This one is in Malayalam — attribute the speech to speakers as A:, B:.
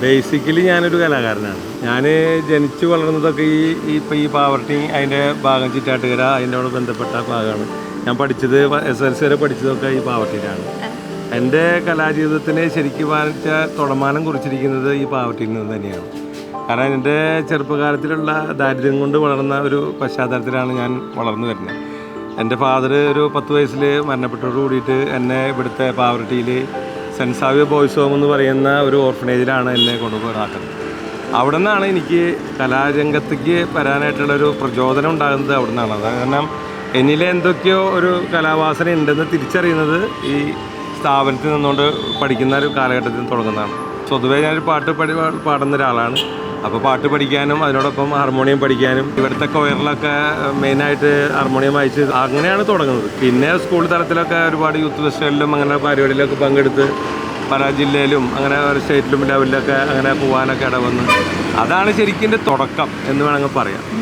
A: ബേസിക്കലി ഞാനൊരു കലാകാരനാണ്. ഞാൻ ജനിച്ചു വളർന്നതൊക്കെ ഈ പാവർട്ടി അതിൻ്റെ ഭാഗം ചിറ്റാട്ടുകര അതിനോട് ബന്ധപ്പെട്ട ഭാഗമാണ്. ഞാൻ പഠിച്ചത് SLC വരെ പഠിച്ചതൊക്കെ ഈ പാവർട്ടിയിലാണ്. എൻ്റെ കലാജീവിതത്തിന് ശരിക്കും പറഞ്ഞാൽ തുടമാനം കുറിച്ചിരിക്കുന്നത് ഈ പാവർട്ടിയിൽ നിന്ന് തന്നെയാണ്. കാരണം എൻ്റെ ചെറുപ്പകാലത്തിലുള്ള ദാരിദ്ര്യം കൊണ്ട് വളർന്ന ഒരു പശ്ചാത്തലത്തിലാണ് ഞാൻ വളർന്നു വരുന്നത്. എൻ്റെ ഫാദർ ഒരു 10 വയസ്സിൽ മരണപ്പെട്ടോട് കൂടിയിട്ട് എന്നെ ഇവിടുത്തെ പാവർട്ടിയിൽ സെൻറ്റ് സാവിയർ ബോയ്സ് ഹോം എന്ന് പറയുന്ന ഒരു ഓർഫനേജിലാണ് എന്നെ കൊണ്ടുപോകാറുള്ളത്. അവിടെ നിന്നാണ് എനിക്ക് കലാരംഗത്തേക്ക് വരാനായിട്ടുള്ളൊരു പ്രചോദനം ഉണ്ടാകുന്നത്. അവിടെ നിന്നാണ്. അത് കാരണം എന്നിലെ എന്തൊക്കെയോ ഒരു കലാവാസന ഉണ്ടെന്ന് തിരിച്ചറിയുന്നത് ഈ സ്ഥാപനത്തിൽ നിന്നുകൊണ്ട് പഠിക്കുന്ന ഒരു കാലഘട്ടത്തിൽ തുടങ്ങുന്നതാണ്. സ്വതവേ ഞാനൊരു പാടുന്ന ഒരാളാണ്. അപ്പോൾ പാട്ട് പഠിക്കാനും അതിനോടൊപ്പം ഹാർമോണിയം പഠിക്കാനും ഇവിടുത്തെ കൊയറിലൊക്കെ മെയിനായിട്ട് ഹാർമോണിയം വായിച്ച് അങ്ങനെയാണ് തുടങ്ങുന്നത്. പിന്നെ സ്കൂൾ തലത്തിലൊക്കെ ഒരുപാട് യൂത്ത് ഫെസ്റ്റിവലിലും അങ്ങനെ പരിപാടിയിലൊക്കെ പങ്കെടുത്ത് പല ജില്ലയിലും അങ്ങനെ സ്റ്റേറ്റിലും ലെവലിലൊക്കെ അങ്ങനെ പോകാനൊക്കെ ഇടവന്ന് അതാണ് ശരിക്കും എൻ്റെ തുടക്കം എന്ന് വേണമെങ്കിൽ പറയാം.